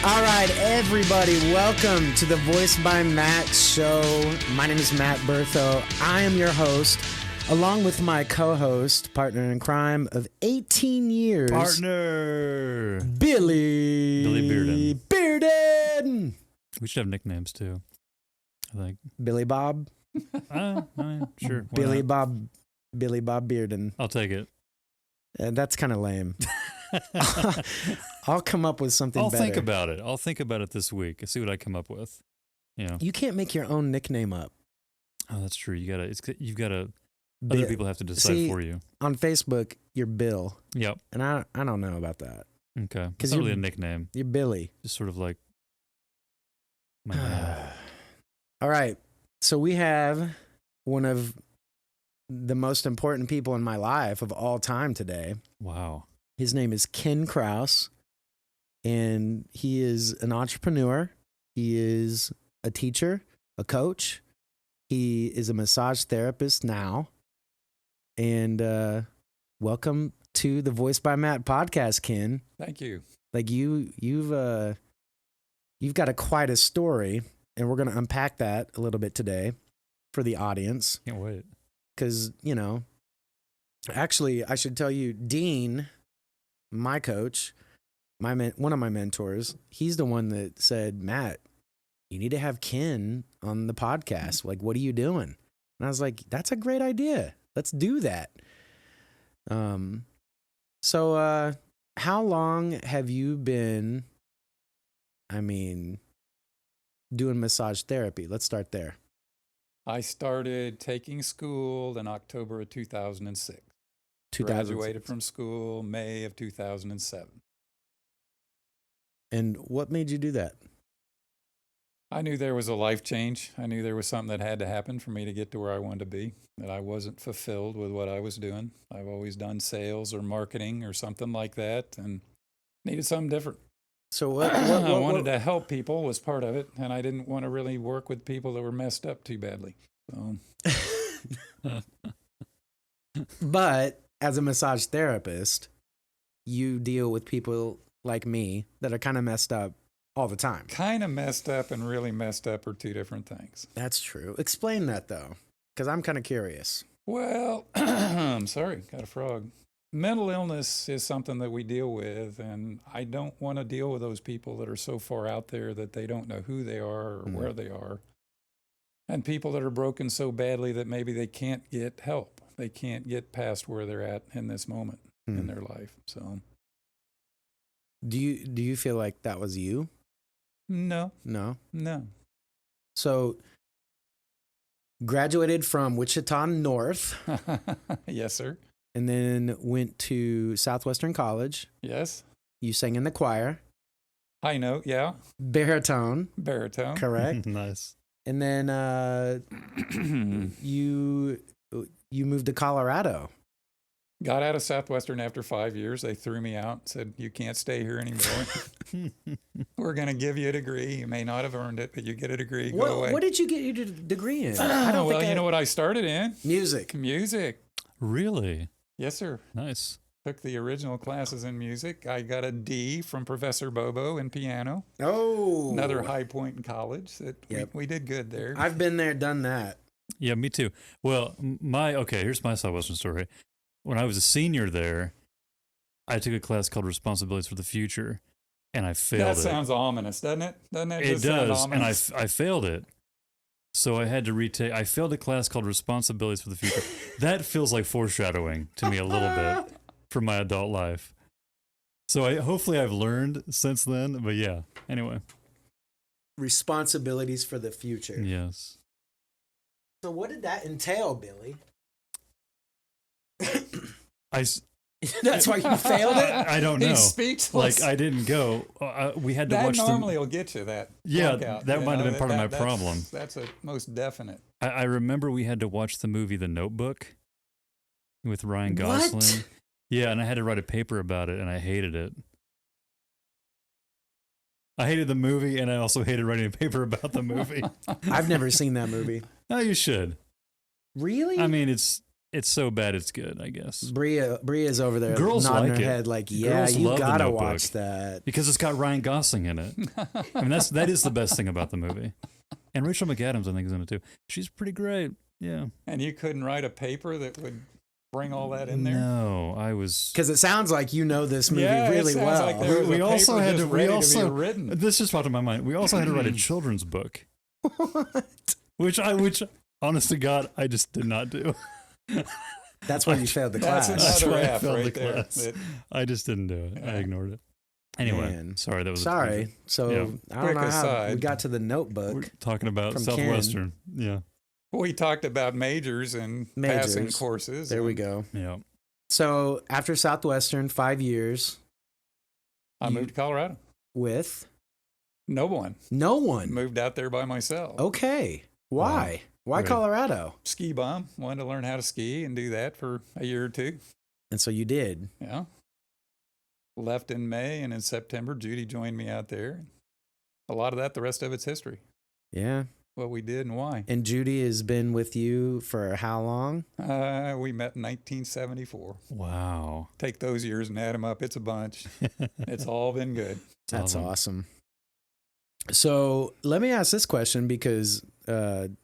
All right, everybody, welcome to the Voice by Matt show. My name is Matt Bertho. I am your host, along with my co-host, partner in crime of 18 years. Partner! Billy Bearden. We should have nicknames, too, I think. Billy Bob. Sure. Billy Bob Bearden. I'll take it. That's kind of lame. I'll come up with something better. I'll think about it this week and see what I come up with. Yeah. You can't make your own nickname up. Oh, that's true. You've gotta. Other people have to decide for you. On Facebook, you're Bill. Yep. And I don't know about that. Okay. It's not really a nickname. You're Billy. Just sort of like my name. All right. So we have one of the most important people in my life of all time today. Wow. His name is Ken Kraus, and he is an entrepreneur. He is a teacher, a coach. He is a massage therapist now. And welcome to the Voice by Matt podcast, Ken. Thank you. Like you've got quite a story, and we're going to unpack that a little bit today for the audience. Can't wait. Because, actually, I should tell you, Dean, my coach, one of my mentors, he's the one that said, Matt, you need to have Ken on the podcast. Like, what are you doing? And I was like, that's a great idea. Let's do that. So how long have you been, doing massage therapy? Let's start there. I started taking school in October of 2006. Graduated from school May of 2007. And what made you do that? I knew there was a life change. I knew there was something that had to happen for me to get to where I wanted to be, that I wasn't fulfilled with what I was doing. I've always done sales or marketing or something like that and needed something different. So what I wanted to help people was part of it, and I didn't want to really work with people that were messed up too badly. So. But as a massage therapist, you deal with people like me that are kind of messed up all the time. Kind of messed up and really messed up are two different things. That's true. Explain that, though, because I'm kind of curious. Well, I'm sorry, got a frog. Mental illness is something that we deal with, and I don't want to deal with those people that are so far out there that they don't know who they are or where they are, and people that are broken so badly that maybe they can't get help. They can't get past where they're at in this moment in their life. So, do you feel like that was you? No. So, graduated from Wichita North. Yes, sir. And then went to Southwestern College. Yes. You sang in the choir. High note, yeah. Baritone. Correct. Nice. And then you moved to Colorado. Got out of Southwestern after 5 years. They threw me out, said, you can't stay here anymore. We're going to give you a degree. You may not have earned it, but you get a degree. Go away. What did you get your degree in? You know what I started in? Music. Really? Yes, sir. Nice. Took the original classes in music. I got a D from Professor Bobo in piano. Oh. Another high point in college. We did good there. I've been there, done that. Yeah, me too. Well, here's my Southwestern story. When I was a senior there, I took a class called Responsibilities for the Future, and I failed it. That sounds ominous, doesn't it? It does, and I failed it. So I had to retake. I failed a class called Responsibilities for the Future. That feels like foreshadowing to me a little bit for my adult life. So hopefully I've learned since then. But yeah, anyway. Responsibilities for the future. Yes. So what did that entail, Billy? That's why you failed it? I don't know. He's speechless. Like, I didn't go. We had to watch That normally will get you that. Yeah, that might have been part of my problem. That's a most definite. I remember we had to watch the movie The Notebook with Ryan Gosling. What? Yeah, and I had to write a paper about it, and I hated it. I hated the movie, and I also hated writing a paper about the movie. I've never seen that movie. No, you should. Really? I mean, it's it's so bad it's good, I guess. Bria's over there Girls nodding like her it. head like, yeah, Girls you love The gotta Notebook. watch that. Because it's got Ryan Gosling in it. I mean, that is the best thing about the movie. And Rachel McAdams, I think, is in it too. She's pretty great. Yeah. And you couldn't write a paper that would bring all that in there? No, I was. Because it sounds like you know this movie Yeah, it really sounds well. like there was We a also paper had just to. ready We to be also. written. This just popped in my mind. We also had to write a children's book, What? which, honest to God, I just did not do. That's why you failed the That's class. That's another why I F failed right the there. class. That- I just didn't do it. I ignored it. Anyway, Man. sorry. That was Sorry. So Yeah. I don't Quick know how we aside. got to the We're Notebook. talking about From Southwestern. Yeah. we talked about majors and passing Majors. courses. There we and go. Yeah. So after Southwestern, 5 years I moved to Colorado. with No one. no one. Moved out there by myself. Okay. Why? Why Right. Colorado? Ski bum. Wanted to learn how to ski and do that for a year or two. And so you did. Yeah. Left in May, and in September, Judy joined me out there. A lot of that, the rest of it's history. Yeah. What we did and why. And Judy has been with you for how long? We met in 1974. Wow. Take those years and add them up. It's a bunch. It's all been good. That's awesome. So let me ask this question because, on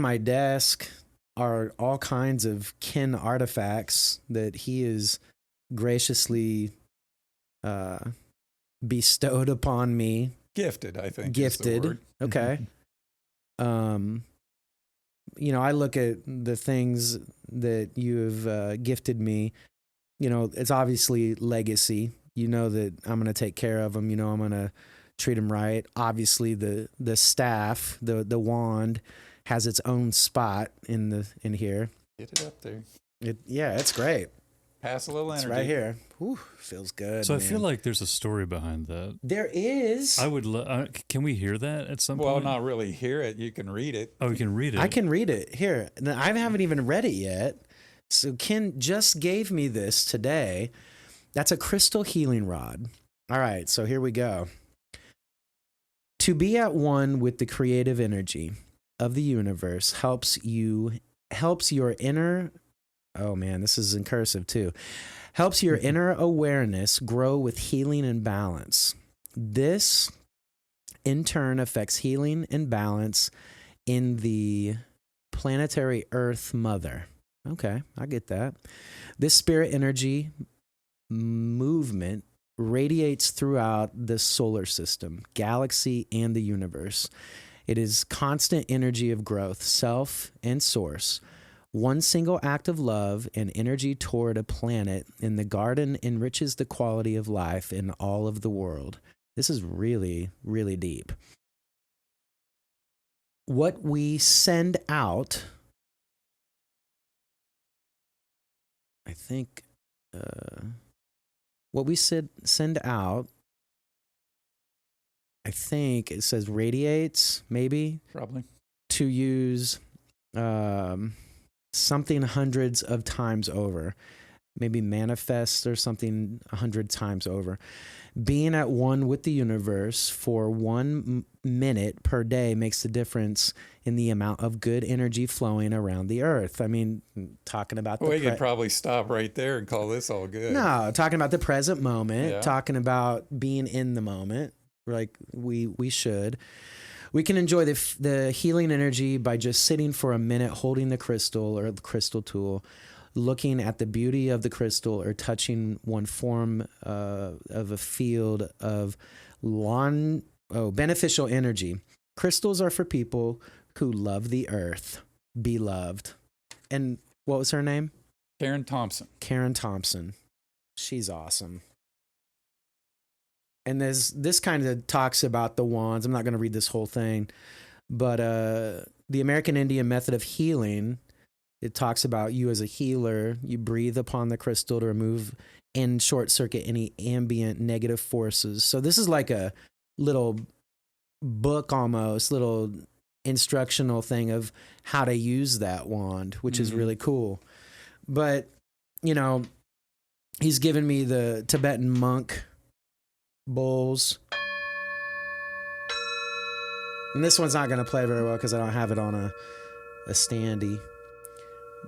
my desk are all kinds of Ken artifacts that he is graciously bestowed upon me. Gifted, I think. Gifted. Is the word. Okay. I look at the things that you have gifted me. It's obviously legacy. You know that I'm going to take care of them. I'm going to treat them right. Obviously, the staff, the wand, has its own spot in here. Get it up there. It's great. Pass a little It's energy. right here. Whew, feels good. So I man. feel like there's a story behind that. there is. I would. Can we hear that at some Well, point? not really hear it. You can read it. Oh, we can read it. I can read it here. I haven't even read it yet. So Ken just gave me this today. That's a crystal healing rod. All right, so here we go. To be at one with the creative energy of the universe helps your inner. Oh man, this is in cursive too. Helps your inner awareness grow with healing and balance. This, in turn, affects healing and balance in the planetary Earth Mother. Okay, I get that. This spirit energy movement radiates throughout the solar system, galaxy, and the universe. It is constant energy of growth, self and source. One single act of love and energy toward a planet in the garden enriches the quality of life in all of the world. This is really, really deep. What we send out, I think, what we send out, I think it says radiates, maybe, Probably. to use something hundreds of times over, maybe manifest or something 100 times over. Being at one with the universe for 1 minute per day makes the difference in the amount of good energy flowing around the earth. I mean, talking about We could probably stop right there and call this all good. no, talking about the present moment, Yeah. talking about being in the moment, like we should. We can enjoy the healing energy by just sitting for a minute, holding the crystal or the crystal tool, looking at the beauty of the crystal, or touching one form of a field of beneficial energy. Crystals are for people who love the earth, be loved. And what was her name? Karen Thompson. Karen Thompson. She's awesome. And this kind of talks about the wands. I'm not going to read this whole thing, but the American Indian method of healing, it talks about you as a healer. You breathe upon the crystal to remove and short circuit any ambient negative forces. So this is like a little book, almost little instructional thing of how to use that wand, which is really cool. But, he's given me the Tibetan monk bowls. And this one's not going to play very well because I don't have it on a standy.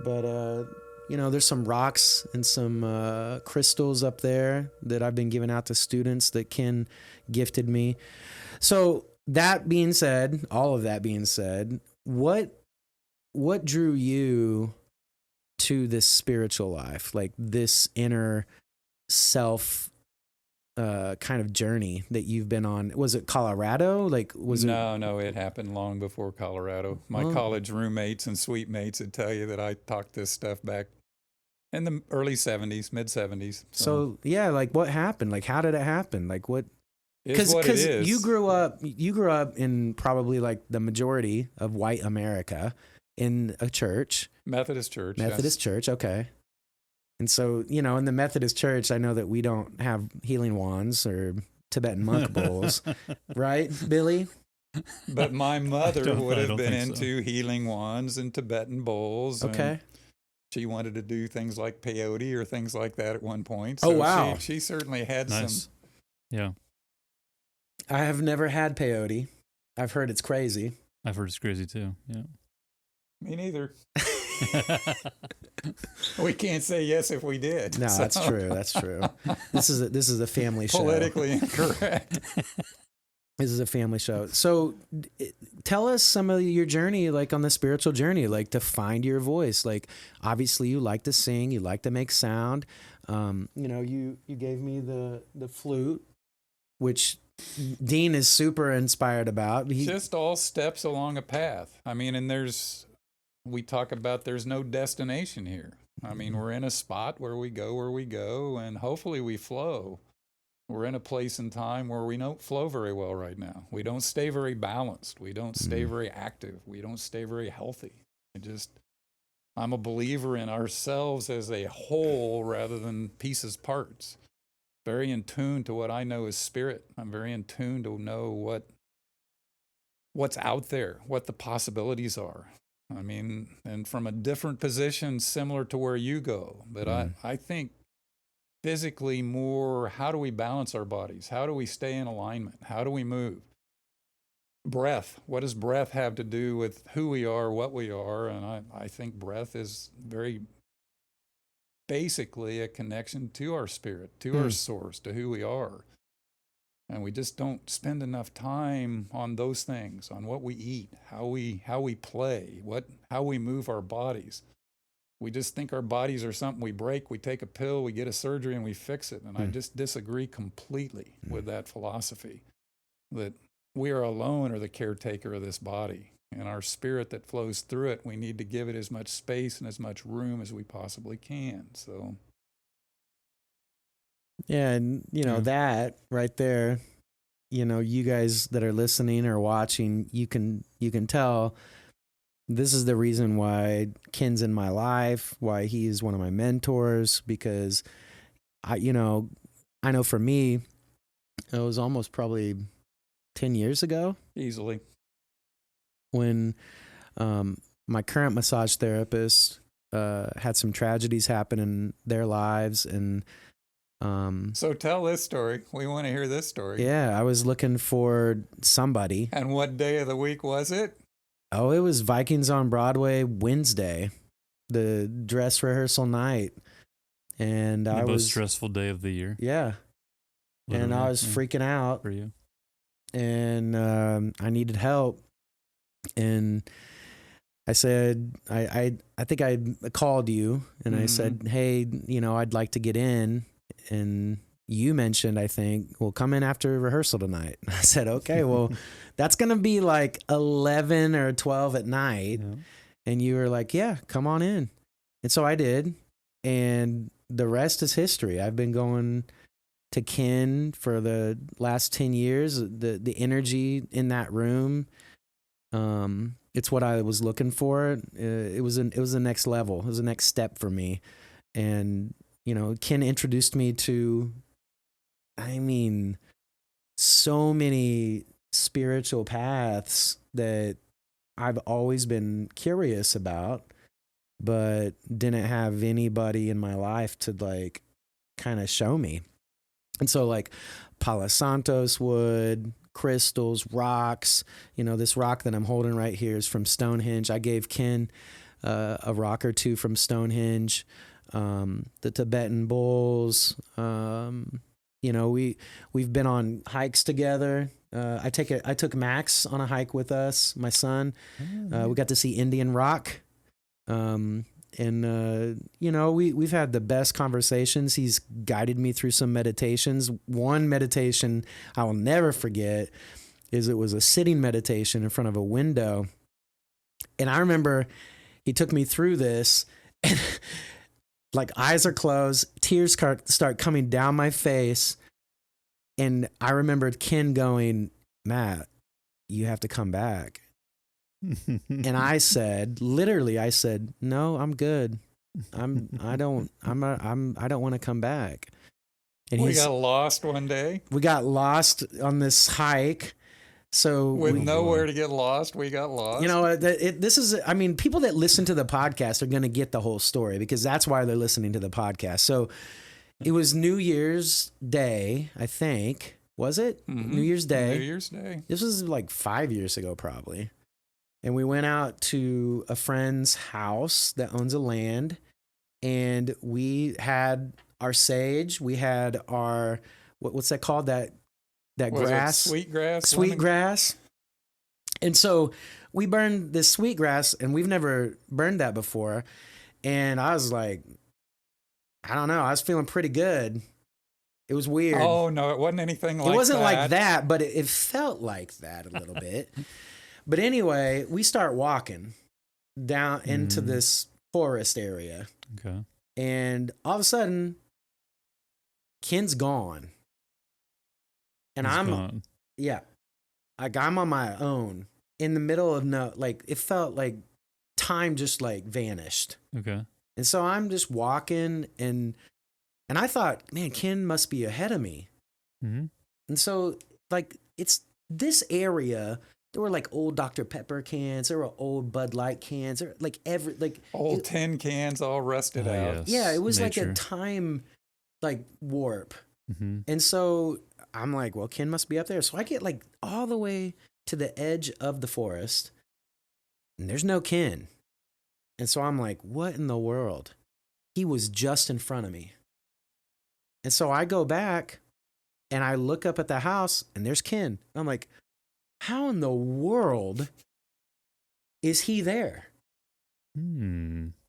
But there's some rocks and some crystals up there that I've been giving out to students that Ken gifted me. So that being said, all of that being said, what drew you to this spiritual life, like this inner self kind of journey that you've been on? Was it Colorado? Like, was No, it happened long before Colorado. My college roommates and suite mates would tell you that I talked this stuff back in the early 70s, mid 70s. So yeah, like what happened? Like, how did it happen? Like what? Because you grew up in probably like the majority of white America in a church. Methodist church. Methodist church, okay. And so, in the Methodist church, I know that we don't have healing wands or Tibetan monk bowls, right, Billy? But my mother would have been think so. into healing wands and Tibetan bowls. Okay. And she wanted to do things like peyote or things like that at one point. Oh, wow. She certainly had Nice. some. Yeah. I have never had peyote. I've heard it's crazy. I've heard it's crazy too. Yeah. Me neither. We can't say yes if we did. No, so. that's true. That's true. This is a family show. Politically incorrect. This is a family show. So tell us some of your journey, like on the spiritual journey, like to find your voice. Like, obviously you like to sing, you like to make sound. You gave me the flute, which Dean is super inspired about. Just all steps along a path. I mean, and we talk about there's no destination here. I mean, we're in a spot where we go, and hopefully we flow. We're in a place and time where we don't flow very well right now. We don't stay very balanced. We don't stay very active. We don't stay very healthy. I'm a believer in ourselves as a whole rather than pieces, parts. Very in tune to what I know is spirit. I'm very in tune to know what's out there, what the possibilities are. I mean, and from a different position, similar to where you go. But I think physically more, how do we balance our bodies? How do we stay in alignment? How do we move? Breath. What does breath have to do with who we are, what we are? And I think breath is very basically a connection to our spirit, to our source, to who we are. And we just don't spend enough time on those things, on what we eat, how we play, how we move our bodies. We just think our bodies are something we break, we take a pill, we get a surgery, and we fix it. And I just disagree completely with that philosophy, that we are alone or the caretaker of this body. And our spirit that flows through it, we need to give it as much space and as much room as we possibly can. So... Yeah, and that right there, you guys that are listening or watching, you can tell this is the reason why Ken's in my life, why he is one of my mentors, because I know for me, it was almost probably 10 years ago. Easily. When my current massage therapist had some tragedies happen in their lives, and so tell this story. We want to hear this story. Yeah, I was looking for somebody. And what day of the week was it? Oh, it was Vikings on Broadway Wednesday, the dress rehearsal night. And the most stressful day of the year. Yeah. Literally, and I was freaking out. For you. And I needed help. And I said, I think I called you and I said, hey, I'd like to get in. And you mentioned, I think, well, come in after rehearsal tonight. I said, okay, well, that's going to be like 11 or 12 at night. Yeah. And you were like, yeah, come on in. And so I did. And the rest is history. I've been going to Ken for the last 10 years. The energy in that room, it's what I was looking for. It was the next level. It was the next step for me. And Ken introduced me to, so many spiritual paths that I've always been curious about, but didn't have anybody in my life to kind of show me. And so Palo Santos wood, crystals, rocks, this rock that I'm holding right here is from Stonehenge. I gave Ken a rock or two from Stonehenge, the Tibetan bowls. You know, we've been on hikes together. I took Max on a hike with us, my son. We got to see Indian Rock. You know, we've had the best conversations. He's guided me through some meditations. One meditation I will never forget is it was a sitting meditation in front of a window. And I remember he took me through this and like eyes are closed, tears start coming down my face. And I remembered Ken going, Matt, you have to come back. And I said, no, I'm good. I don't want to come back. And we got lost one day. We got lost on this hike. So with nowhere to get lost, we got lost. You know, this is, I mean, people that listen to the podcast are going to get the whole story because that's why they're listening to the podcast. So it was New Year's Day, I think. Was it? Mm-hmm. New Year's Day. New Year's Day. This was like 5 years ago, probably. And we went out to a friend's house that owns a land. And we had our sage. We had our, what's that called? That grass? Sweet grass. Sweet grass. And so we burned this sweet grass, and we've never burned that before. And I was like, I don't know. I was feeling pretty good. It was weird. Oh, no, it wasn't anything like that. It wasn't like that, but it felt like that a little bit. But anyway, we start walking down into this forest area. Okay. And all of a sudden, Ken's gone. And He's I'm gone. Yeah. Like I'm on my own in the middle of it felt like time just like vanished. Okay. And so I'm just walking and I thought, man, Ken must be ahead of me. Mm-hmm. And so like it's this area, there were like old Dr. Pepper cans, there were old Bud Light cans, there like old tin cans all rusted out. Yes. Yeah, it was Nature. like a time like warp. Mm-hmm. And so I'm like, well, Ken must be up there. So I get like all the way to the edge of the forest and there's no Ken. And so I'm like, what in the world? He was just in front of me. And so I go back and I look up at the house and there's Ken. I'm like, how in the world is he there?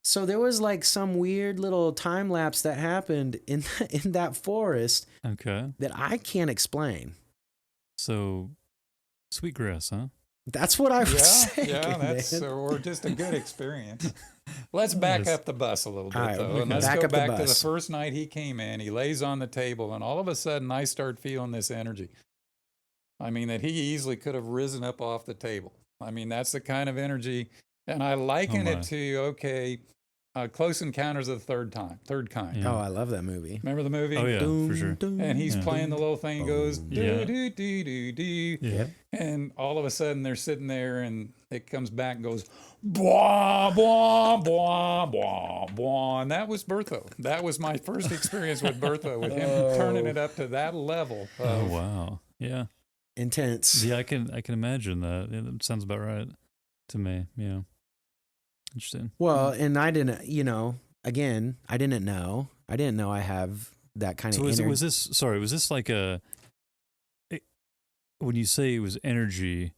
So there was like some weird little time lapse that happened in that forest. Okay. That I can't explain. So, sweetgrass, huh? That's what I was saying. Yeah, that's man. or just a good experience. Let's back up the bus a little bit, right, though, and let's back go up the back to the bus. first night he came in. He lays on the table, and all of a sudden, I start feeling this energy. I mean, that he easily could have risen up off the table. I mean, that's the kind of energy, and I liken it to Close Encounters of the Third Kind. Yeah. Oh, I love that movie. Remember the movie? Oh, yeah, for sure. And he's playing the little thing, goes do do do do do, Yeah. and all of a sudden they're sitting there, and it comes back and goes blah blah blah blah blah, and that was Bertho. That was my first experience with Bertho, with him turning it up to that level. Oh wow, yeah, Intense. yeah. I can imagine that. Yeah, that sounds about right to me. Yeah, interesting. Well, and I didn't, again, I didn't know I have that kind of energy. Was this like when you say it was energy,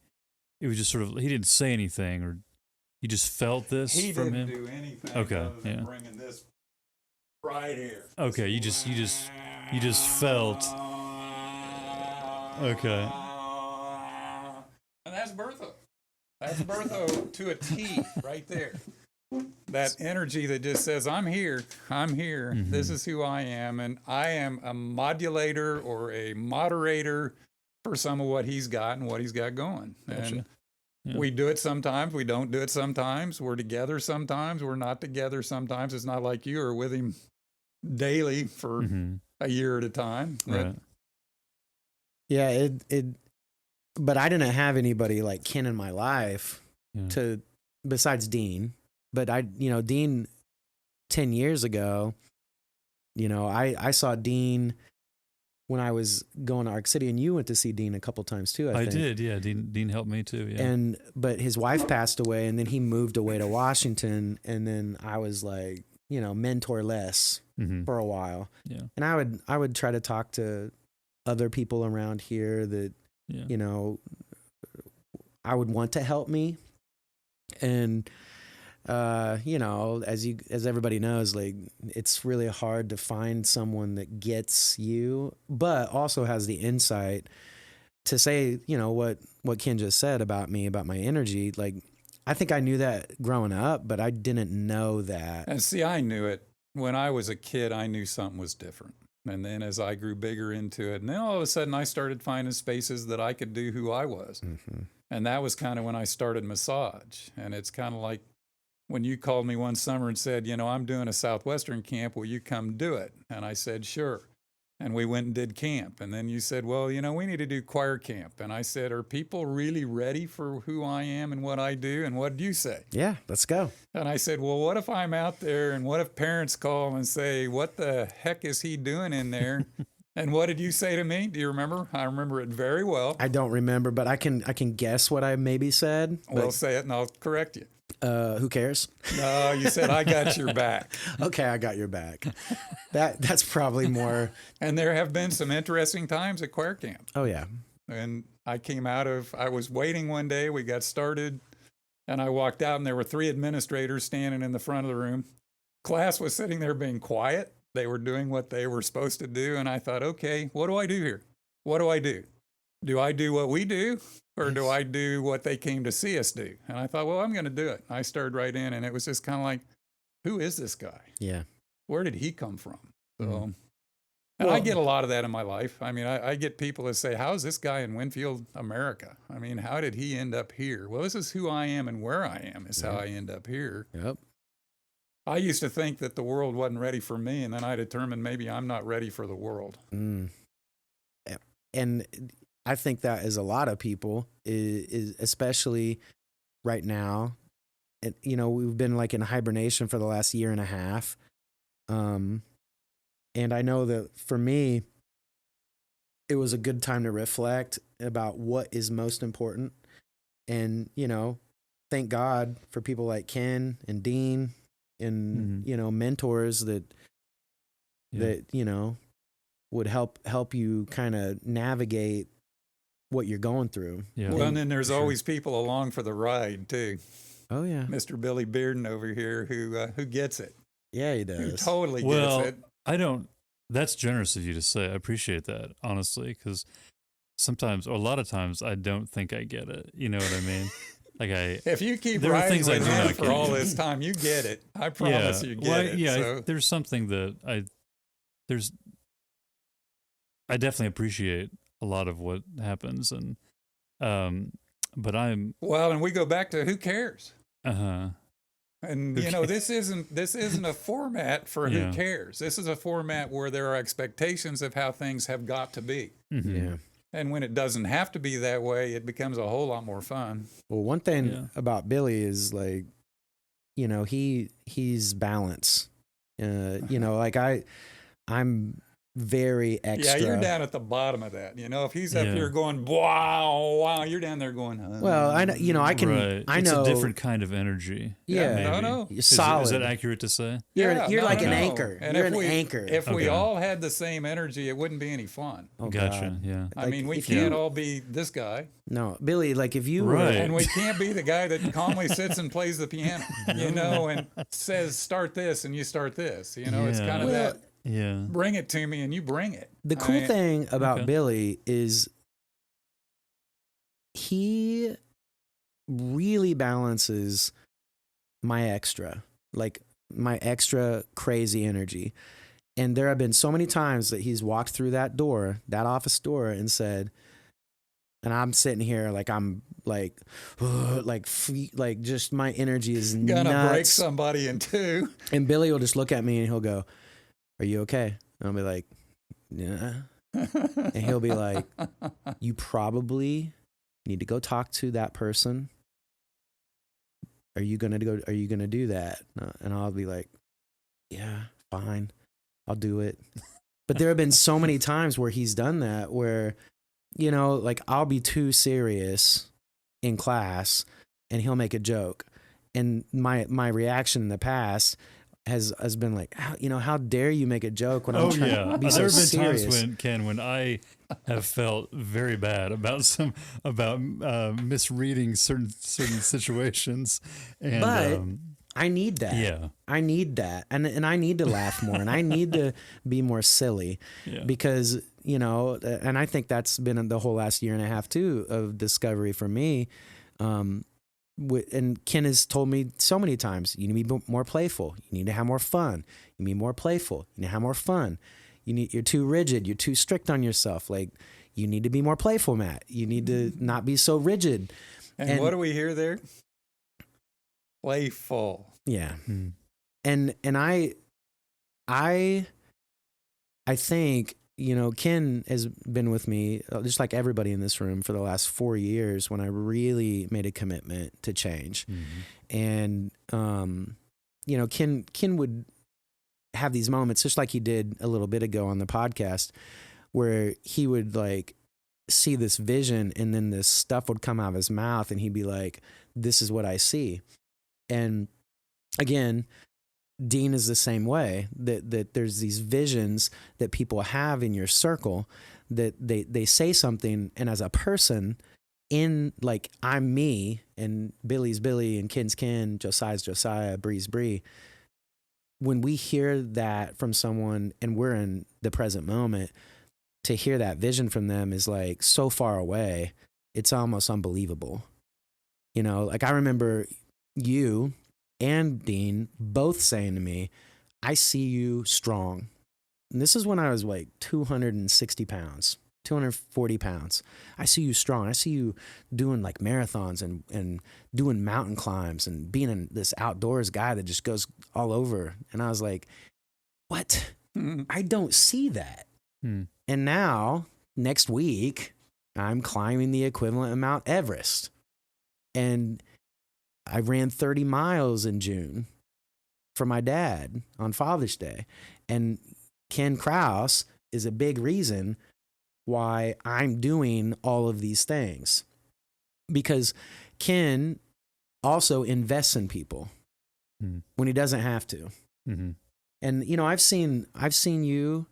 it was just sort of, he didn't say anything, or you just felt this He from didn't him? do anything Okay, other than yeah. bringing this right here. Okay, you just felt. Okay. And that's Bertho. That's Bertho to a T right there. That energy that just says, I'm here. Mm-hmm. This is who I am. And I am a modulator or a moderator for some of what he's got and what he's got going. Gotcha. And Yeah. we do it sometimes. We don't do it sometimes. We're together sometimes. We're not together sometimes. It's not like you are with him daily for a year at a time. Right. Yeah, but I didn't have anybody like Ken in my life besides Dean. But Dean 10 years ago, I saw Dean when I was going to Arc City, and you went to see Dean a couple times too. I think. did, yeah. Dean helped me too, yeah. But his wife passed away, and then he moved away to Washington, and then I was like, mentor-less for a while. Yeah. And I would try to talk to other people around here that, I would want to help me. And, as everybody knows, like, it's really hard to find someone that gets you, but also has the insight to say, what Ken just said about me, about my energy. Like, I think I knew that growing up, but I didn't know that. And see, I knew it. When I was a kid, I knew something was different. And then as I grew bigger into it, and then all of a sudden I started finding spaces that I could do who I was. Mm-hmm. And that was kind of when I started massage. And it's kind of like when you called me one summer and said, I'm doing a Southwestern camp, will you come do it? And I said, sure. And we went and did camp. And then you said, well, we need to do choir camp. And I said, are people really ready for who I am and what I do? And what did you say? Yeah, let's go. And I said, well, what if I'm out there and what if parents call and say, what the heck is he doing in there? And what did you say to me? Do you remember? I remember it very well. I don't remember, but I can guess what I maybe said. Well, say it and I'll correct you. Who cares? No, you said, I got your back. Okay, I got your back. That's probably more. And there have been some interesting times at choir camp. Oh, yeah. And I was waiting one day, we got started, and I walked out and there were 3 administrators standing in the front of the room. Class was sitting there being quiet. They were doing what they were supposed to do. And I thought, okay, what do I do here? What do I do? Do I do what we do? Or do I do what they came to see us do? And I thought, well, I'm going to do it. I started right in, and it was just kind of like, who is this guy? Yeah. Where did he come from? So, Mm-hmm. and I get a lot of that in my life. I mean, I get people that say, how's this guy in Winfield, America? I mean, how did he end up here? Well, this is who I am and where I am is how I end up here. Yep. I used to think that the world wasn't ready for me, and then I determined maybe I'm not ready for the world. Mm. And I think that is a lot of people, is especially right now. And, we've been like in hibernation for the last year and a half. And I know that for me, it was a good time to reflect about what is most important. And, thank God for people like Ken and Dean and, mentors that would help you kind of navigate what you're going through. Yeah. Well, and then there's always people along for the ride too. Oh yeah, Mr. Billy Bearden over here who gets it. Yeah, he Who does. totally Well, gets it. I don't. That's generous of you to say. I appreciate that, honestly, because sometimes, or a lot of times, I don't think I get it. You know what I mean? Like If you keep there are riding things I with do him not for get. all this time, you get it. I promise you get it. Yeah, So, there's something that I definitely appreciate a lot of what happens, and but I'm well, and we go back to who cares. uh-huh. And this isn't a format for Yeah. who cares. This is a format where there are expectations of how things have got to be. Mhm. Yeah. And when it doesn't have to be that way, it becomes a whole lot more fun. Well, one thing Yeah. about Billy is like, he's balance. Like I'm very extra. Yeah, you're down at the bottom of that. If he's up Yeah. here going, wow, you're down there going, Well, I know, I can, Right. I It's know. a different kind of energy. Yeah. No, maybe. no. You're Is solid. that accurate to say? You're Yeah, like no, an no. anchor. And You're if an we- anchor. If we Okay. all had the same energy, it wouldn't be any fun. Oh, Gotcha. God. Yeah. I Like, mean, we if can't you- all be this guy. No, Billy, like if you were, Right. And we can't be the guy that calmly sits and plays the piano, and says, start this, and you start this. It's Yeah. kind of Well, that, Yeah. bring it to me, and you bring it. the cool thing about Okay. Billy is he really balances my extra crazy energy. And there have been so many times that he's walked through that office door, and said, and I'm sitting here like I'm like, like just my energy is Gonna nuts. break somebody in two. And Billy will just look at me and he'll go, "Are you okay?" And I'll be like, "Yeah." And he'll be like, "You probably need to go talk to that person. Are you gonna do that?" And I'll be like, "Yeah, fine, I'll do it." But there have been so many times where he's done that where, you know, like I'll be too serious in class and he'll make a joke. And my reaction in the past has been like, how dare you make a joke when I'm trying to be so There have been serious. times when I have felt very bad about misreading certain situations. And, But I need that. Yeah. I need that. And I need to laugh more and I need to be more silly because, you know, and I think that's been the whole last year and a half too of discovery for me. And Ken has told me so many times, you need to be more playful. You need to have more fun. You need more playful. You need to have more fun. You're too rigid. You're too strict on yourself. Like you need to be more playful, Matt. You need to not be so rigid. And what do we hear there? Playful. Yeah. And I think, you know, Ken has been with me, just like everybody in this room, for the last 4 years when I really made a commitment to change. And, you know, Ken would have these moments, just like he did a little bit ago on the podcast, where he would like see this vision and then this stuff would come out of his mouth and he'd be like, this is what I see. And again, Dean is the same way, that there's these visions that people have in your circle that they say something, and as a person in like I'm me and Billy's Billy and Ken's Ken, Josiah's Josiah, Bree's Bree. When we hear that from someone and we're in the present moment, to hear that vision from them is like so far away, it's almost unbelievable. You know, like I remember you and Dean both saying to me, I see you strong. And this is when I was like 260 pounds, 240 pounds. I see you strong. I see you doing like marathons and doing mountain climbs and being this outdoors guy that just goes all over. And I was like, what? I don't see that. And now, next week, I'm climbing the equivalent of Mount Everest. And I ran 30 miles in June for my dad on Father's Day. And Ken Kraus is a big reason why I'm doing all of these things. Because Ken also invests in people when he doesn't have to. And, you know, I've seen you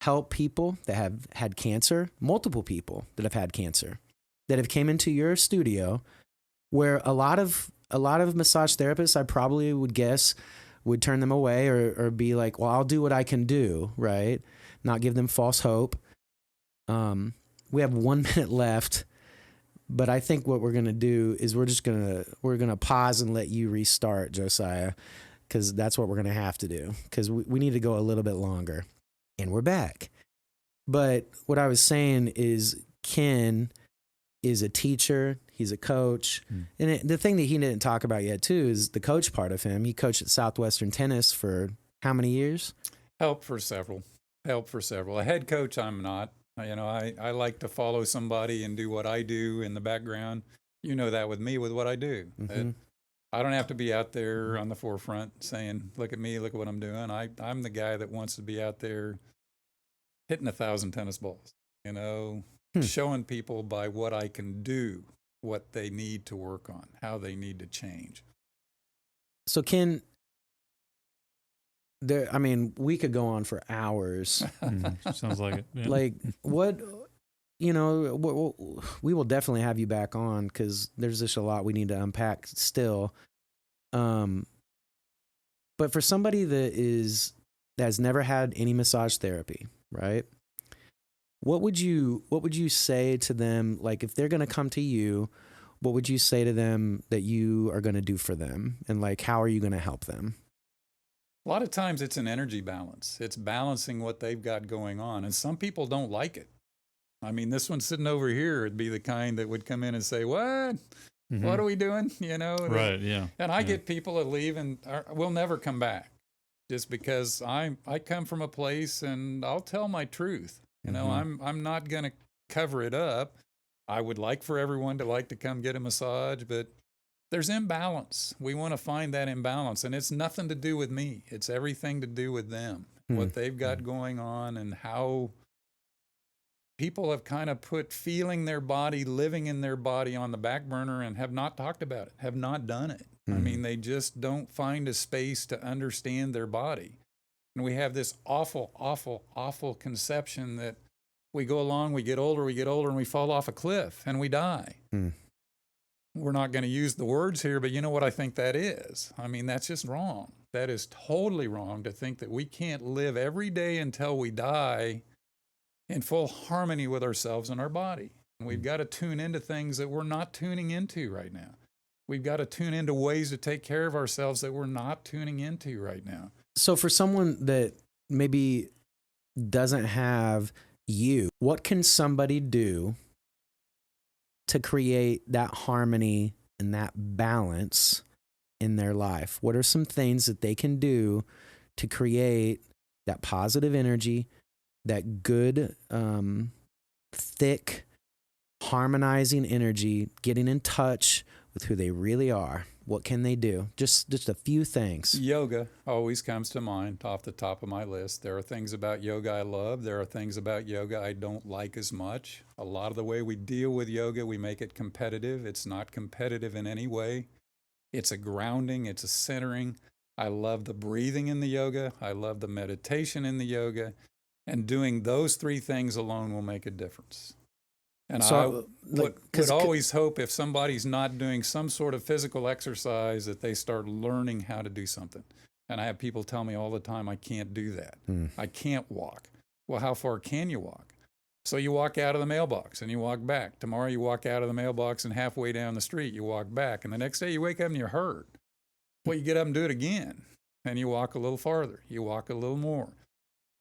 help people that have had cancer, multiple people that have had cancer, that have came into your studio, where a lot of massage therapists, I probably would guess, would turn them away or be like, well, I'll do what I can do, right? Not give them false hope. We have 1 minute left, but I think what we're going to do is we're going to pause and let you restart, Josiah, because that's what we're going to have to do, because we need to go a little bit longer. And we're back. But what I was saying is Ken is a teacher. He's a coach. And the thing that he didn't talk about yet, too, is the coach part of him. He coached at Southwestern Tennis for how many years? Help for several. A head coach, I'm not. You know, I like to follow somebody and do what I do in the background. You know that with me, with what I do. I don't have to be out there on the forefront saying, look at me, look at what I'm doing. I'm the guy that wants to be out there hitting 1,000 tennis balls, you know, showing people by what I can do, what they need to work on, how they need to change. So Ken, we could go on for hours. Sounds like it. Yeah. Like what, you know, we will definitely have you back on because there's just a lot we need to unpack still. But for somebody that has never had any massage therapy, right? What would you say to them? Like if they're going to come to you, what would you say to them that you are going to do for them? And like, how are you going to help them? A lot of times it's an energy balance. It's balancing what they've got going on. And some people don't like it. I mean, this one sitting over here would be the kind that would come in and say, what? What are we doing? You know? Right, yeah. And I get people that leave and will never come back just because I come from a place and I'll tell my truth. You know, I'm not going to cover it up. I would like for everyone to come get a massage, but there's imbalance. We want to find that imbalance, and it's nothing to do with me. It's everything to do with them, what they've got going on, and how people have kind of put feeling their body, living in their body on the back burner and have not talked about it, have not done it. I mean, they just don't find a space to understand their body. And we have this awful, awful, awful conception that we go along, we get older, and we fall off a cliff and we die. We're not going to use the words here, but you know what I think that is? I mean, that's just wrong. That is totally wrong to think that we can't live every day until we die in full harmony with ourselves and our body. And we've got to tune into things that we're not tuning into right now. We've got to tune into ways to take care of ourselves that we're not tuning into right now. So for someone that maybe doesn't have you, what can somebody do to create that harmony and that balance in their life? What are some things that they can do to create that positive energy, that good, thick, harmonizing energy, getting in touch with who they really are? What can they do? Just a few things. Yoga always comes to mind off the top of my list. There are things about yoga I love. There are things about yoga I don't like as much. A lot of the way we deal with yoga, we make it competitive. It's not competitive in any way. It's a grounding. It's a centering. I love the breathing in the yoga. I love the meditation in the yoga. And doing those three things alone will make a difference. And So, I like, would always hope if somebody's not doing some sort of physical exercise that they start learning how to do something. And I have people tell me all the time, I can't do that. I can't walk. Well, how far can you walk? So you walk out of the mailbox and you walk back. Tomorrow you walk out of the mailbox and halfway down the street you walk back. And the next day you wake up and you're hurt. Well, you get up and do it again. And you walk a little farther. You walk a little more.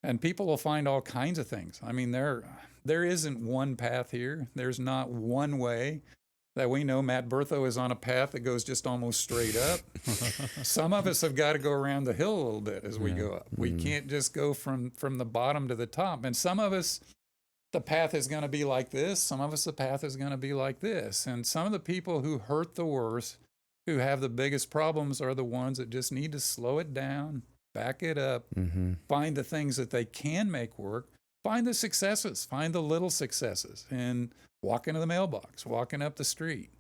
And people will find all kinds of things. I mean, there isn't one path here. There's not one way that we know. Matt Bertho is on a path that goes just almost straight up. Some of us have got to go around the hill a little bit as we go up. We can't just go from the bottom to the top. And some of us, the path is going to be like this. Some of us, the path is going to be like this. And some of the people who hurt the worst, who have the biggest problems, are the ones that just need to slow it down, back it up, find the things that they can make work, find the successes, find the little successes, and walk into the mailbox, walking up the street.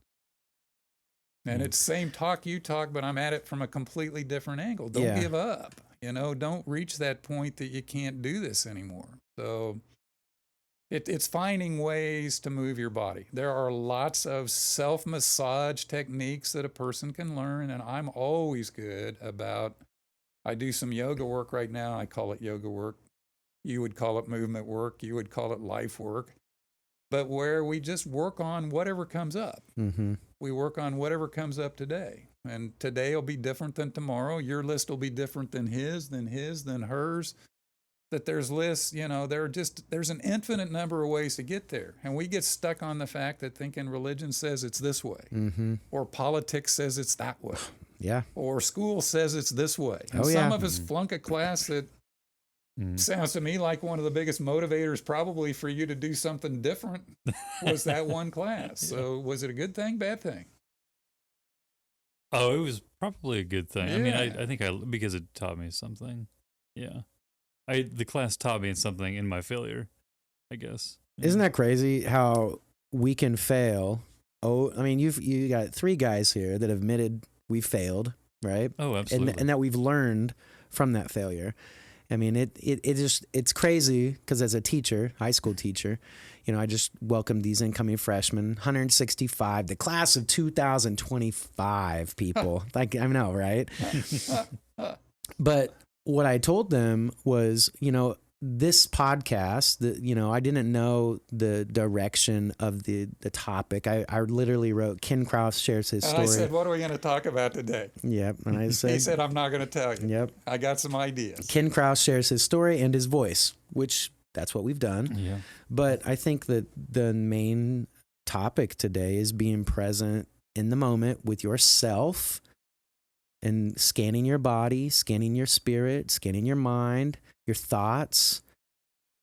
And it's same talk you talk, but I'm at it from a completely different angle. Don't give up. You know, don't reach that point that you can't do this anymore. So it's finding ways to move your body. There are lots of self-massage techniques that a person can learn, and I'm always good about, I do some yoga work right now. I call it yoga work. You would call it movement work. You would call it life work. But where we just work on whatever comes up. We work on whatever comes up today. And today will be different than tomorrow. Your list will be different than his, than hers. That there's lists, you know, there's an infinite number of ways to get there. And we get stuck on the fact that thinking religion says it's this way. Or politics says it's that way. Or school says it's this way. And some of us flunk a class that sounds to me like one of the biggest motivators probably for you to do something different was that one class. So was it a good thing, bad thing? Oh, it was probably a good thing. I mean, I think because it taught me something. Yeah. The class taught me something in my failure, I guess. Isn't that crazy how we can fail? Oh, I mean, you got three guys here that have admitted we failed, right? Oh, absolutely. And that we've learned from that failure. I mean, it's crazy because as a teacher, high school teacher, you know, I just welcomed these incoming freshmen, 165, the class of 2025 people. Like, I know, right? But what I told them was, you know, this podcast, you know, I didn't know the direction of the topic. I literally wrote, Ken Kraus shares his story. And I said, what are we going to talk about today? Yep. And I said, he said, I'm not going to tell you. Yep. I got some ideas. Ken Kraus shares his story and his voice, which that's what we've done. Yeah. But I think that the main topic today is being present in the moment with yourself and scanning your body, scanning your spirit, scanning your mind, your thoughts.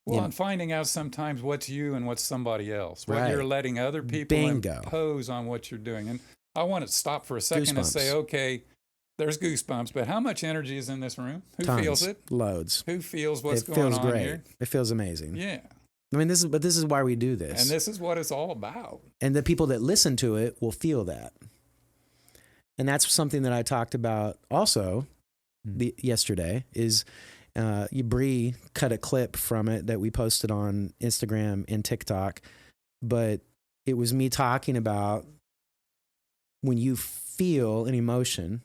Well, and finding out sometimes what's you and what's somebody else, what Right. you're letting other people Bingo. impose on what you're doing. And I want to stop for a second and say, Goosebumps. okay, there's goosebumps, but how much energy is in this room? Who Tons, feels it? loads. Who feels what's It going feels on great. here? It feels amazing. Yeah. I mean, this is why we do this. And this is what it's all about. And the people that listen to it will feel that. And that's something that I talked about also yesterday is Bree cut a clip from it that we posted on Instagram and TikTok. But it was me talking about when you feel an emotion,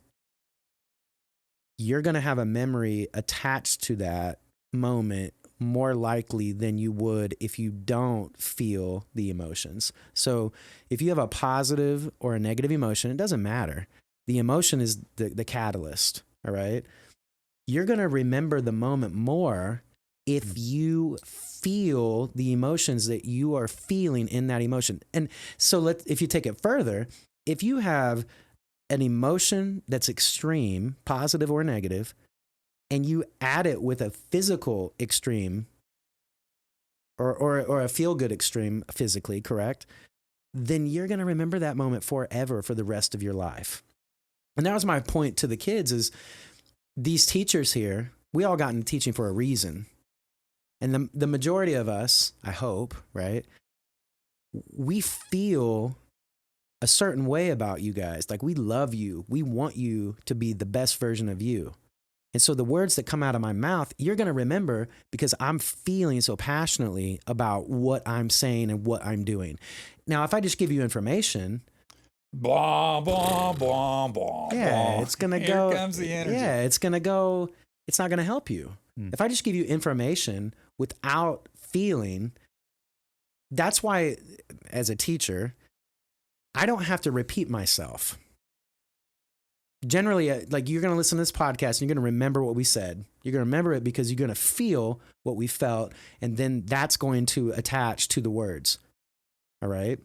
you're going to have a memory attached to that moment more likely than you would if you don't feel the emotions. So if you have a positive or a negative emotion, it doesn't matter. The emotion is the catalyst, all right? You're going to remember the moment more if you feel the emotions that you are feeling in that emotion. And so if you take it further, if you have an emotion that's extreme, positive or negative, and you add it with a physical extreme or a feel-good extreme physically, correct? Then you're going to remember that moment forever for the rest of your life. And that was my point to the kids is these teachers here, we all got into teaching for a reason. And the majority of us, I hope, right, we feel a certain way about you guys. Like we love you. We want you to be the best version of you. And so the words that come out of my mouth, you're going to remember because I'm feeling so passionately about what I'm saying and what I'm doing. Now, if I just give you information, blah, blah, blah, blah. Yeah, blah. it's going to go. Here comes the energy. Yeah, it's going to go. It's not going to help you. If I just give you information without feeling, that's why, as a teacher, I don't have to repeat myself. Generally, like you're going to listen to this podcast and you're going to remember what we said. You're going to remember it because you're going to feel what we felt, and then that's going to attach to the words. All right?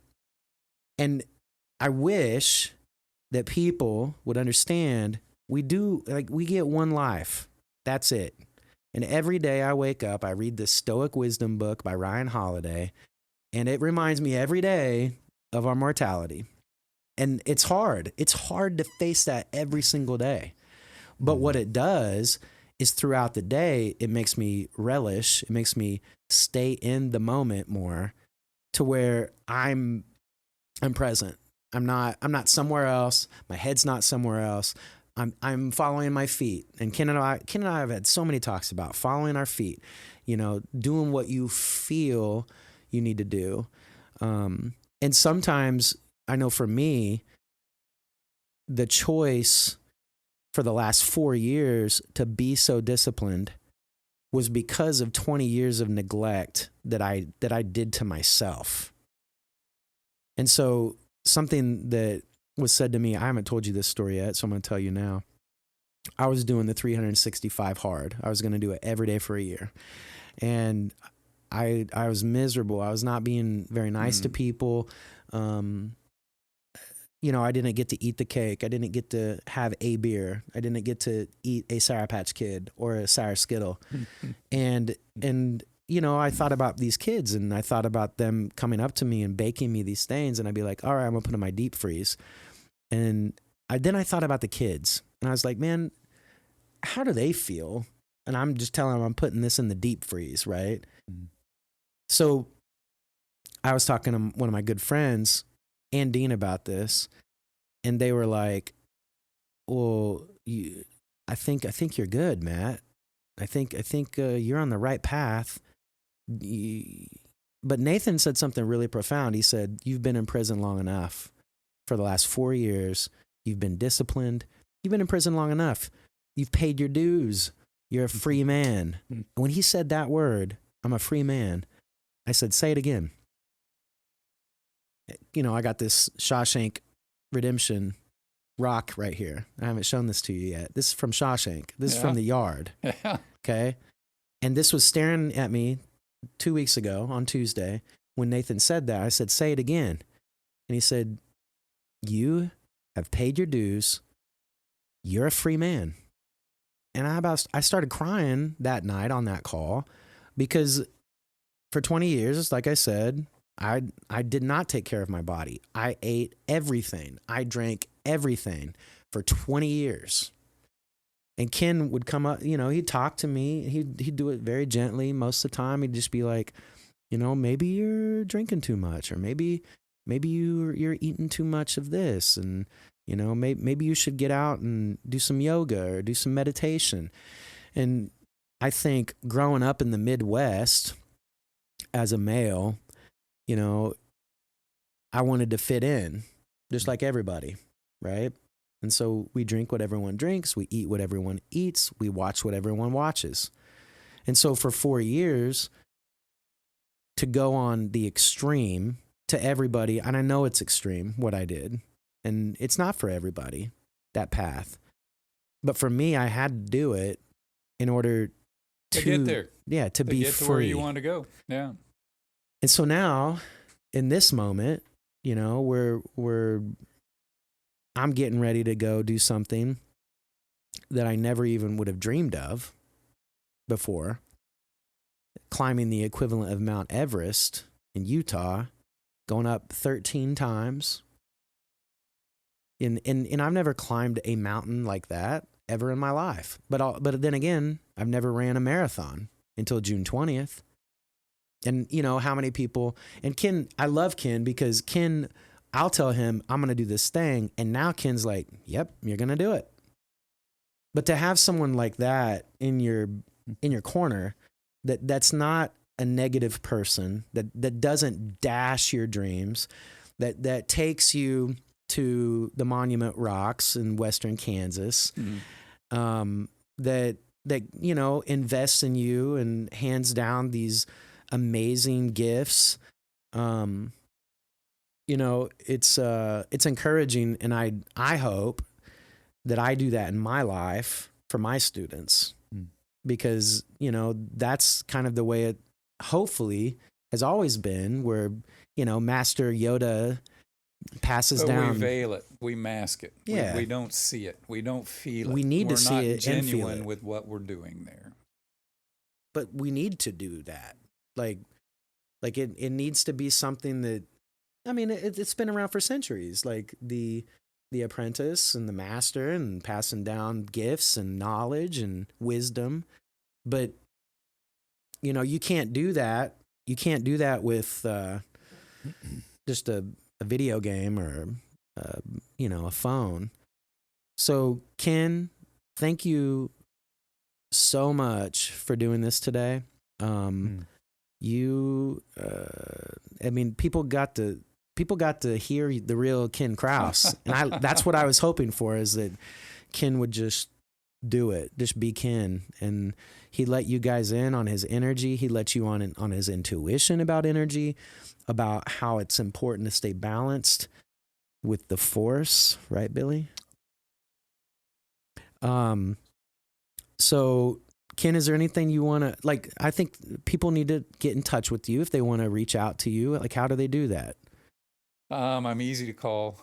And I wish that people would understand we get one life. That's it. And every day I wake up, I read this Stoic Wisdom book by Ryan Holiday, and it reminds me every day of our mortality. And it's hard. It's hard to face that every single day. But what it does is throughout the day, it makes me relish. It makes me stay in the moment more to where I'm present. I'm not somewhere else. My head's not somewhere else. I'm following my feet. And Ken and I have had so many talks about following our feet, doing what you feel you need to do. And sometimes I know for me, the choice for the last 4 years to be so disciplined was because of 20 years of neglect that I did to myself. And so something that was said to me, I haven't told you this story yet, so I'm going to tell you now. I was doing the 365 hard. I was going to do it every day for a year. And I was miserable. I was not being very nice to people. I didn't get to eat the cake. I didn't get to have a beer. I didn't get to eat a Sour Patch Kid or a Sour Skittle. and I thought about these kids, and I thought about them coming up to me and baking me these things, and I'd be like, all right, I'm going to put in my deep freeze. And then I thought about the kids, and I was like, man, how do they feel? And I'm just telling them I'm putting this in the deep freeze, right? So I was talking to one of my good friends and Dean about this, and they were like, well, I think you're good, Matt. I think you're on the right path. But Nathan said something really profound. He said, you've been in prison long enough. For the last 4 years, you've been disciplined. You've been in prison long enough. You've paid your dues. You're a free man. And when he said that word, I'm a free man, I said, say it again. I got this Shawshank Redemption rock right here. I haven't shown this to you yet. This is from Shawshank. This is from the yard. Yeah. Okay. And this was staring at me 2 weeks ago on Tuesday when Nathan said that. I said, say it again. And he said, you have paid your dues. You're a free man. And I started crying that night on that call because for 20 years, like I said, I did not take care of my body. I ate everything. I drank everything for 20 years. And Ken would come up, he'd talk to me. He'd do it very gently. Most of the time, he'd just be like, maybe you're drinking too much, or maybe you're eating too much of this, and maybe you should get out and do some yoga or do some meditation. And I think growing up in the Midwest as a male, I wanted to fit in just like everybody, right? And so we drink what everyone drinks, we eat what everyone eats, we watch what everyone watches. And so for 4 years, to go on the extreme to everybody, and I know it's extreme what I did, and it's not for everybody, that path. But for me, I had to do it in order to get there. Yeah, to be get free. To where you want to go. Yeah. And so now, in this moment, where I'm getting ready to go do something that I never even would have dreamed of before, climbing the equivalent of Mount Everest in Utah, going up 13 times. And I've never climbed a mountain like that ever in my life. But then again, I've never ran a marathon until June 20th. And how many people, and Ken, I love Ken because Ken, I'll tell him I'm going to do this thing. And now Ken's like, yep, you're going to do it. But to have someone like that in your corner, that's not a negative person, that doesn't dash your dreams, that takes you to the Monument Rocks in Western Kansas, that invests in you and hands down these amazing gifts. It's encouraging, and I hope that I do that in my life for my students, because that's kind of the way it hopefully has always been, where Master Yoda passes down. We veil it, we mask it. Yeah. We don't see it, we don't feel it. We need to see it and feel genuine it with what we're doing there. But we need to do that. Like it needs to be something that, I mean, it's been around for centuries. Like the apprentice and the master, and passing down gifts and knowledge and wisdom. But you can't do that. You can't do that with just a video game or a phone. So Ken, thank you so much for doing this today. People got to hear the real Ken Kraus, and that's what I was hoping for, is that Ken would just do it, just be Ken, and he let you guys in on his energy. He let you on his intuition about energy, about how it's important to stay balanced with the force, right, Billy? So Ken, is there anything you want to, like, I think people need to get in touch with you if they want to reach out to you. Like, how do they do that? I'm easy to call.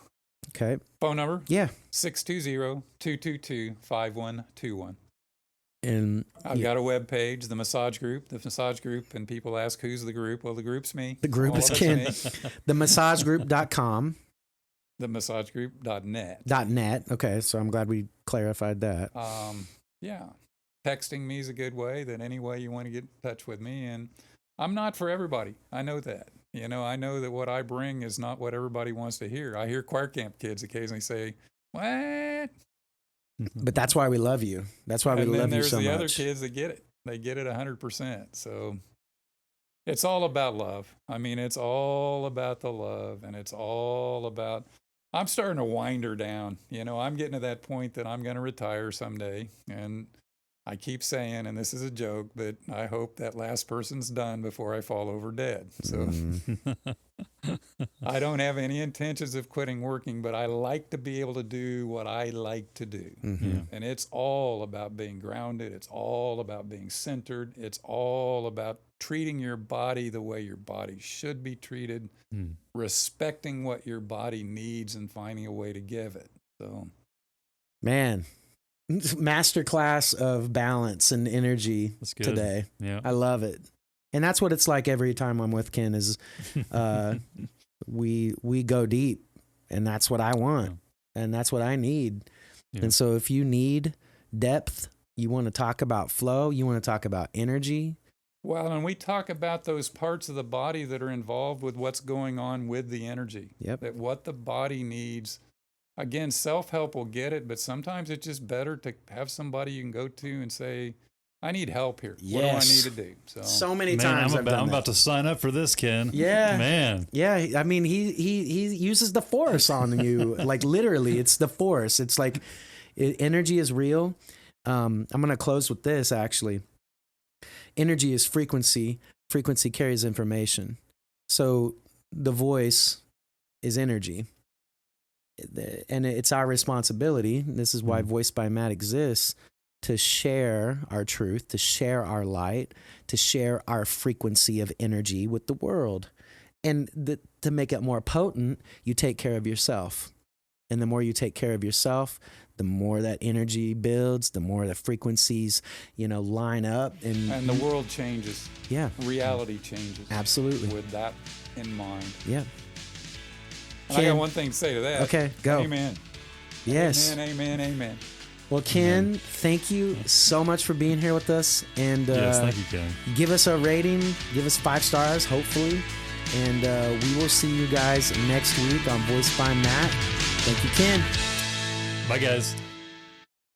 Okay. Phone number? Yeah. 620-222-5121. And I've got a web page, the massage group, and people ask, who's the group? Well, the group's me. The group is Ken. TheMassageGroup.com. TheMassageGroup.net. .net. Okay, so I'm glad we clarified that. Yeah. Texting me is a good way, that any way you want to get in touch with me. And I'm not for everybody. I know that. I know that what I bring is not what everybody wants to hear. I hear choir camp kids occasionally say, what? But that's why we love you. That's why we love you so much. And then there's the other kids that get it. They get it 100%. So it's all about love. I mean, it's all about the love, and it's all about, I'm starting to wind her down. I'm getting to that point that I'm going to retire someday. And I keep saying, and this is a joke, but I hope that last person's done before I fall over dead. So I don't have any intentions of quitting working, but I like to be able to do what I like to do. Mm-hmm. And it's all about being grounded. It's all about being centered. It's all about treating your body the way your body should be treated, respecting what your body needs and finding a way to give it. So, man, masterclass of balance and energy today. Yeah. I love it. And that's what it's like every time I'm with Ken is we go deep, and that's what I want, and that's what I need. Yeah. And so if you need depth, you want to talk about flow, you want to talk about energy. Well, and we talk about those parts of the body that are involved with what's going on with the energy. Yep. That what the body needs. Again, self-help will get it, but sometimes it's just better to have somebody you can go to and say, I need help here. Yes. What do I need to do? So many times I'm about to sign up for this, Ken. Yeah. Man. Yeah. I mean, he uses the force on you. Like literally, it's the force. It's like energy is real. I'm going to close with this actually. Energy is frequency. Frequency carries information. So the voice is energy. And it's our responsibility. This is why Voice by Matt exists, to share our truth, to share our light, to share our frequency of energy with the world. And to make it more potent, you take care of yourself. And the more you take care of yourself, the more that energy builds, the more the frequencies, line up. And the world changes. Yeah. Reality changes. Absolutely. With that in mind. Yeah. And I got one thing to say to that. Okay, go. Amen. Yes. Amen. Well, Ken, thank you so much for being here with us. And yes, thank you, Ken. Give us a rating. Give us 5 stars, hopefully. And we will see you guys next week on Voice by Matt. Thank you, Ken. Bye, guys.